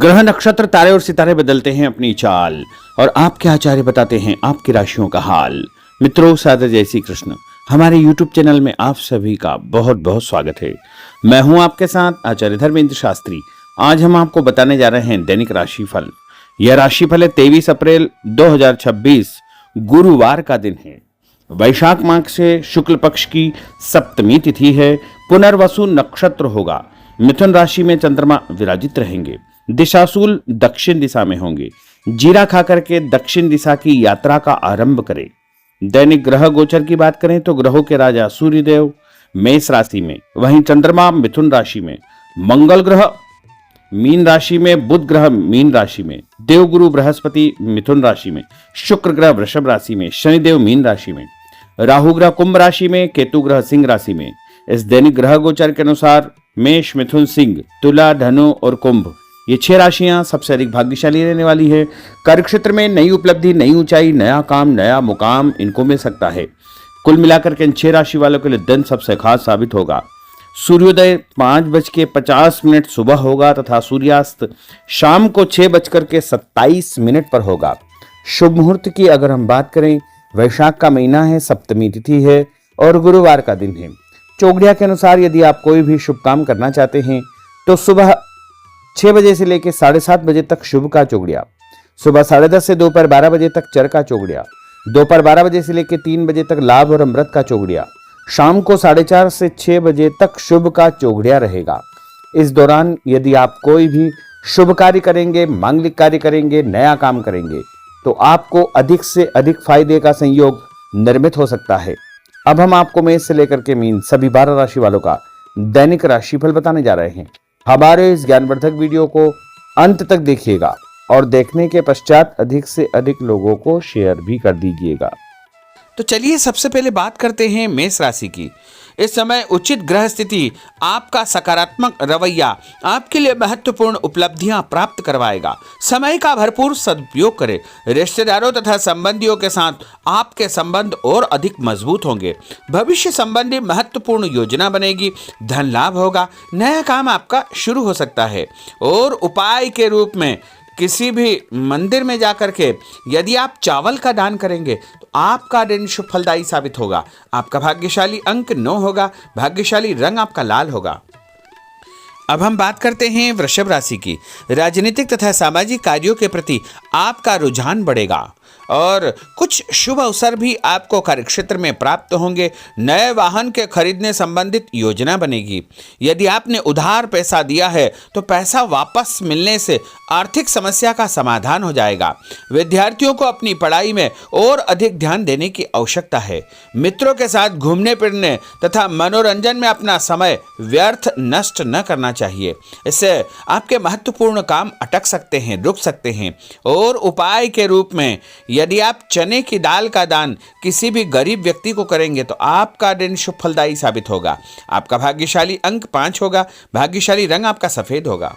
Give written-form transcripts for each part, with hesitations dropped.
ग्रह नक्षत्र तारे और सितारे बदलते हैं अपनी चाल और आपके आचार्य बताते हैं आपकी राशियों का हाल। मित्रों, सादर जय श्री कृष्ण। हमारे YouTube चैनल में आप सभी का बहुत बहुत स्वागत है। मैं हूं आपके साथ आचार्य धर्मेंद्र शास्त्री। आज हम आपको बताने जा रहे हैं दैनिक राशिफल। यह राशिफल है 23 अप्रैल 2026 गुरुवार का दिन है। वैशाख मास से शुक्ल पक्ष की सप्तमी तिथि है। पुनर्वसु नक्षत्र होगा। मिथुन राशि में चंद्रमा विराजित रहेंगे। दिशाशूल दक्षिण दिशा में होंगे। जीरा खाकर के दक्षिण दिशा की यात्रा का आरंभ करें। दैनिक ग्रह गोचर की बात करें तो ग्रहों के राजा सूर्यदेव मेष राशि में, वहीं चंद्रमा मिथुन राशि में, मंगल ग्रह मीन राशि में, बुध ग्रह मीन राशि में, देवगुरु बृहस्पति मिथुन राशि में, शुक्र ग्रह वृषभ राशि में, शनिदेव मीन राशि में, राहु ग्रह कुंभ राशि में, केतु ग्रह सिंह राशि में। इस दैनिक ग्रह गोचर के अनुसार मेष, मिथुन, सिंह, तुला, धनु और कुंभ, ये 6 राशियां सबसे अधिक भाग्यशाली रहने वाली है। कार्यक्षेत्र में नई उपलब्धि, नई ऊंचाई, नया काम, नया मुकाम इनको मिल सकता है। कुल मिलाकर के इन 6 राशि वालों के लिए दिन सबसे खास साबित होगा। सूर्योदय 5:50 सुबह होगा तथा सूर्यास्त शाम को 6:27 पर होगा। शुभ मुहूर्त की अगर हम बात करें, वैशाख का महीना है, सप्तमी तिथि है और गुरुवार का दिन है। चौगड़िया के अनुसार यदि आप कोई भी शुभ काम करना चाहते हैं तो सुबह 6 बजे से लेकर 7:30 बजे तक शुभ का चौगड़िया, सुबह 10:30 से दोपहर 12 बजे तक चर का चौगड़िया, दोपहर 12 बजे से लेकर 3 बजे तक लाभ और अमृत का चौगड़िया, शाम को 4:30 से 6 बजे तक शुभ का चौगड़िया रहेगा। इस दौरान यदि आप कोई भी शुभ कार्य करेंगे, मांगलिक कार्य करेंगे, नया काम करेंगे तो आपको अधिक से अधिक फायदे का संयोग निर्मित हो सकता है। अब हम आपको मेष से लेकर के मीन सभी 12 राशि वालों का दैनिक राशिफल बताने जा रहे हैं। हमारे इस ज्ञानवर्धक वीडियो को अंत तक देखिएगा और देखने के पश्चात अधिक से अधिक लोगों को शेयर भी कर दीजिएगा। तो चलिए सबसे पहले बात करते हैं मेष राशि की। इस समय उचित ग्रह स्थिति आपका सकारात्मक रवैया आपके लिए महत्वपूर्ण उपलब्धियां प्राप्त करवाएगा। समय का भरपूर सदुपयोग करें। रिश्तेदारों तथा संबंधियों के साथ आपके संबंध और अधिक मजबूत होंगे। भविष्य संबंधी महत्वपूर्ण योजना बनेगी। धन लाभ होगा। नया काम आपका शुरू हो सकता है। और उपाय के रूप में किसी भी मंदिर में जाकर के यदि आप चावल का दान करेंगे तो आपका दिन शुभ फलदायी साबित होगा। आपका भाग्यशाली अंक 9 होगा। भाग्यशाली रंग आपका लाल होगा। अब हम बात करते हैं वृषभ राशि की। राजनीतिक तथा सामाजिक कार्यों के प्रति आपका रुझान बढ़ेगा और कुछ शुभ अवसर भी आपको कार्यक्षेत्र में प्राप्त होंगे। नए वाहन के खरीदने संबंधित योजना बनेगी। यदि आपने उधार पैसा दिया है तो पैसा वापस मिलने से आर्थिक समस्या का समाधान हो जाएगा। विद्यार्थियों को अपनी पढ़ाई में और अधिक ध्यान देने की आवश्यकता है। मित्रों के साथ घूमने फिरने तथा मनोरंजन में अपना समय व्यर्थ नष्ट न करना चाहिए। इससे आपके महत्वपूर्ण काम अटक सकते हैं, रुक सकते हैं। और उपाय के रूप में यदि आप चने की दाल का दान किसी भी गरीब व्यक्ति को करेंगे तो आपका दिन शुभ फलदायी साबित होगा। आपका भाग्यशाली अंक 5 होगा। भाग्यशाली रंग आपका सफेद होगा।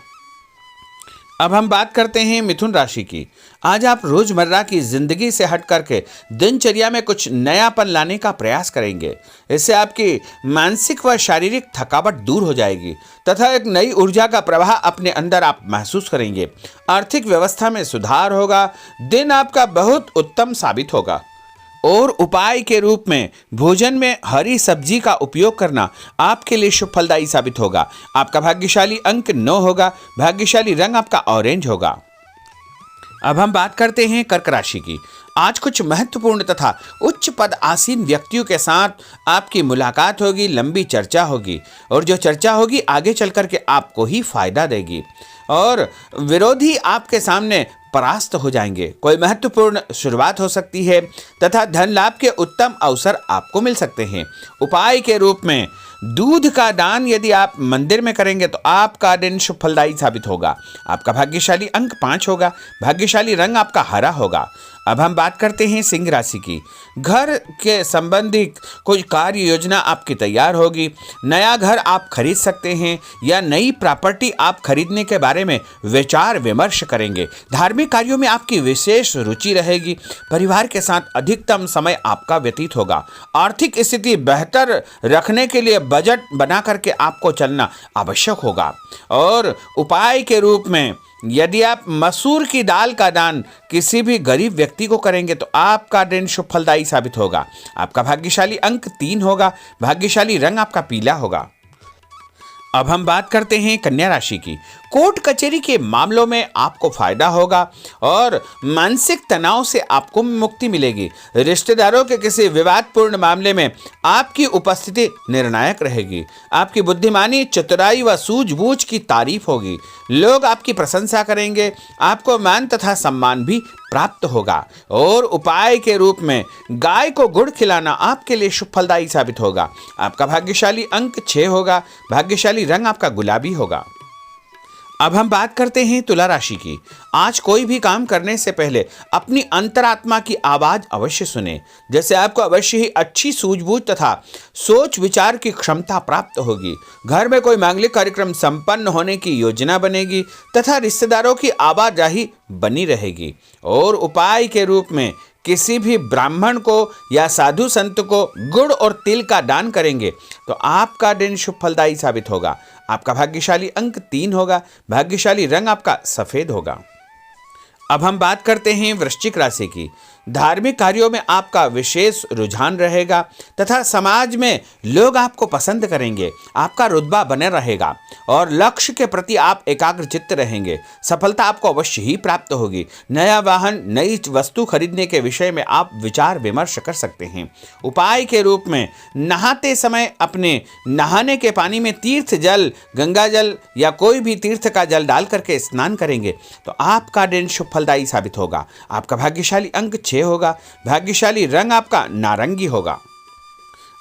अब हम बात करते हैं मिथुन राशि की। आज आप रोजमर्रा की जिंदगी से हट करके दिनचर्या में कुछ नयापन लाने का प्रयास करेंगे। इससे आपकी मानसिक व शारीरिक थकावट दूर हो जाएगी तथा एक नई ऊर्जा का प्रवाह अपने अंदर आप महसूस करेंगे। आर्थिक व्यवस्था में सुधार होगा। दिन आपका बहुत उत्तम साबित होगा। और उपाय के रूप में भोजन में हरी सब्जी का उपयोग करना आपके लिए शुभ फलदायी साबित होगा। आपका भाग्यशाली अंक 9 होगा। भाग्यशाली रंग आपका ऑरेंज होगा। अब हम बात करते हैं कर्क राशि की। आज कुछ महत्वपूर्ण तथा उच्च पद आसीन व्यक्तियों के साथ आपकी मुलाकात होगी। लंबी चर्चा होगी और जो चर्चा होगी आगे चल कर के आपको ही फायदा देगी और विरोधी आपके सामने परास्त हो जाएंगे। कोई महत्वपूर्ण शुरुआत हो सकती है तथा धन लाभ के उत्तम अवसर आपको मिल सकते हैं। उपाय के रूप में दूध का दान यदि आप मंदिर में करेंगे तो आपका दिन शुभ फलदायी साबित होगा। आपका भाग्यशाली अंक 5 होगा। भाग्यशाली रंग आपका हरा होगा। अब हम बात करते हैं सिंह राशि की। घर के संबंधी कोई कार्य योजना आपकी तैयार होगी। नया घर आप खरीद सकते हैं या नई प्रॉपर्टी आप खरीदने के बारे में विचार विमर्श करेंगे। धार्मिक कार्यों में आपकी विशेष रुचि रहेगी। परिवार के साथ अधिकतम समय आपका व्यतीत होगा। आर्थिक स्थिति बेहतर रखने के लिए बजट बना करके आपको चलना आवश्यक होगा और उपाय के रूप में यदि आप मसूर की दाल का दान किसी भी गरीब व्यक्ति को करेंगे तो आपका दिन शुभ फलदायी साबित होगा। आपका भाग्यशाली अंक 3 होगा। भाग्यशाली रंग आपका पीला होगा। अब हम बात करते हैं कन्या राशि की। कोर्ट कचहरी के मामलों में आपको फायदा होगा और मानसिक तनाव से आपको मुक्ति मिलेगी। रिश्तेदारों के किसी विवादपूर्ण मामले में आपकी उपस्थिति निर्णायक रहेगी। आपकी बुद्धिमानी, चतुराई व सूझबूझ की तारीफ होगी। लोग आपकी प्रशंसा करेंगे। आपको मान तथा सम्मान भी प्राप्त होगा। और उपाय के रूप में गाय को गुड़ खिलाना आपके लिए शुभ फलदायी साबित होगा। आपका भाग्यशाली अंक 6 होगा। भाग्यशाली रंग आपका गुलाबी होगा। अब हम बात करते हैं तुला राशि की। आज कोई भी काम करने से पहले अपनी अंतरात्मा की आवाज अवश्य सुने। जैसे आपको अवश्य ही अच्छी सूझबूझ तथा सोच विचार की क्षमता प्राप्त होगी। घर में कोई मांगलिक कार्यक्रम संपन्न होने की योजना बनेगी तथा रिश्तेदारों की आवाजाही बनी रहेगी। और उपाय के रूप में किसी भी ब्राह्मण को या साधु संत को गुड़ और तिल का दान करेंगे तो आपका दिन शुभ फलदायी साबित होगा। आपका भाग्यशाली अंक 3 होगा। भाग्यशाली रंग आपका सफेद होगा। अब हम बात करते हैं वृश्चिक राशि की। धार्मिक कार्यों में आपका विशेष रुझान रहेगा तथा समाज में लोग आपको पसंद करेंगे। आपका रुतबा बने रहेगा और लक्ष्य के प्रति आप एकाग्रचित्त रहेंगे। सफलता आपको अवश्य ही प्राप्त होगी। नया वाहन, नई वस्तु खरीदने के विषय में आप विचार विमर्श कर सकते हैं। उपाय के रूप में नहाते समय अपने नहाने के पानी में तीर्थ जल, गंगा जल या कोई भी तीर्थ का जल डाल करके स्नान करेंगे तो आपका दिन शुभ फलदायी साबित होगा। आपका भाग्यशाली अंक 6 होगा। भाग्यशाली रंग आपका नारंगी होगा।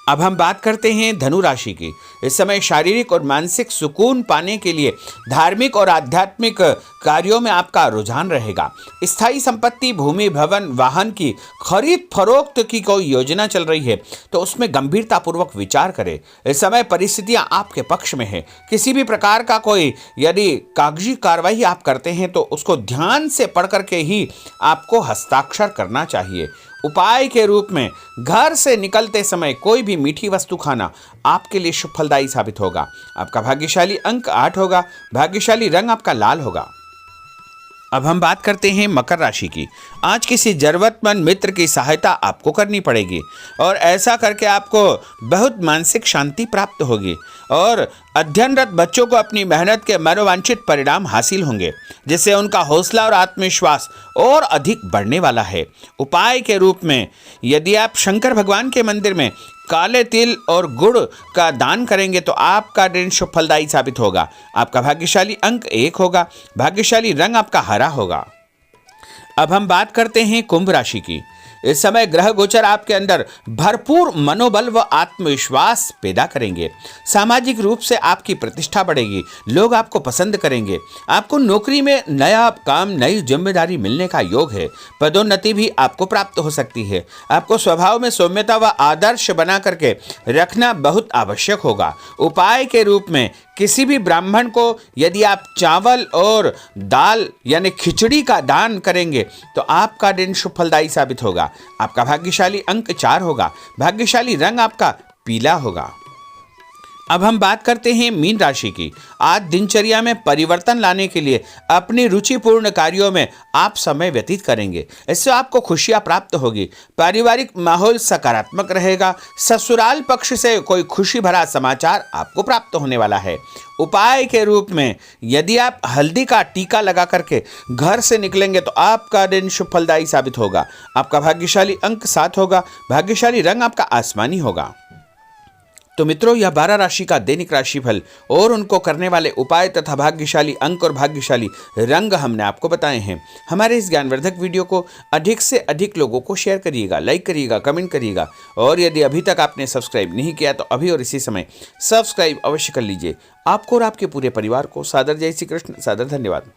अब हम बात करते हैं धनु राशि की। इस समय शारीरिक और मानसिक सुकून पाने के लिए धार्मिक और आध्यात्मिक कार्यों में आपका रुझान रहेगा। स्थायी संपत्ति, भूमि, भवन, वाहन की खरीद फरोख्त की कोई योजना चल रही है तो उसमें गंभीरतापूर्वक विचार करें। इस समय परिस्थितियां आपके पक्ष में है। किसी भी प्रकार का कोई यदि कागजी कार्रवाई आप करते हैं तो उसको ध्यान से पढ़ करके ही आपको हस्ताक्षर करना चाहिए। उपाय के रूप में घर से निकलते समय कोई भी मीठी वस्तु खाना आपके लिए शुभ फलदायी साबित होगा। आपका भाग्यशाली अंक 8 होगा। भाग्यशाली रंग आपका लाल होगा। अब हम बात करते हैं मकर राशि की। आज किसी जरूरतमंद मित्र की सहायता आपको करनी पड़ेगी और ऐसा करके आपको बहुत मानसिक शांति प्राप्त होगी और अध्ययनरत बच्चों को अपनी मेहनत के मनोवांछित परिणाम हासिल होंगे, जिससे उनका हौसला और आत्मविश्वास और अधिक बढ़ने वाला है। उपाय के रूप में यदि आप शंकर भगवान के मंदिर में काले तिल और गुड़ का दान करेंगे तो आपका दिन शुभ फलदायी साबित होगा। आपका भाग्यशाली अंक 1 होगा। भाग्यशाली रंग आपका हरा होगा। अब हम बात करते हैं कुंभ राशि की। इस समय ग्रह गोचर आपके अंदर भरपूर मनोबल व आत्मविश्वास पैदा करेंगे। सामाजिक रूप से आपकी प्रतिष्ठा बढ़ेगी। लोग आपको पसंद करेंगे। आपको नौकरी में नया काम, नई जिम्मेदारी मिलने का योग है। पदोन्नति भी आपको प्राप्त हो सकती है। आपको स्वभाव में सौम्यता व आदर्श बना करके रखना बहुत आवश्यक होगा। उपाय के रूप में किसी भी ब्राह्मण को यदि आप चावल और दाल यानी खिचड़ी का दान करेंगे तो आपका दिन शुभ फलदायी साबित होगा। आपका भाग्यशाली अंक 4 होगा। भाग्यशाली रंग आपका पीला होगा। अब हम बात करते हैं मीन राशि की। आज दिनचर्या में परिवर्तन लाने के लिए अपनी रुचिपूर्ण कार्यों में आप समय व्यतीत करेंगे। इससे आपको खुशियां प्राप्त होगी। पारिवारिक माहौल सकारात्मक रहेगा। ससुराल पक्ष से कोई खुशी भरा समाचार आपको प्राप्त होने वाला है। उपाय के रूप में यदि आप हल्दी का टीका लगा करके घर से निकलेंगे तो आपका दिन शुभ फलदायी साबित होगा। आपका भाग्यशाली अंक 7 होगा। भाग्यशाली रंग आपका आसमानी होगा। तो मित्रों, यह 12 राशि का दैनिक राशिफल और उनको करने वाले उपाय तथा भाग्यशाली अंक और भाग्यशाली रंग हमने आपको बताए हैं। हमारे इस ज्ञानवर्धक वीडियो को अधिक से अधिक लोगों को शेयर करिएगा, लाइक करिएगा, कमेंट करिएगा और यदि अभी तक आपने सब्सक्राइब नहीं किया तो अभी और इसी समय सब्सक्राइब अवश्य कर लीजिए। आपको और आपके पूरे परिवार को सादर जय श्री कृष्ण, सादर धन्यवाद।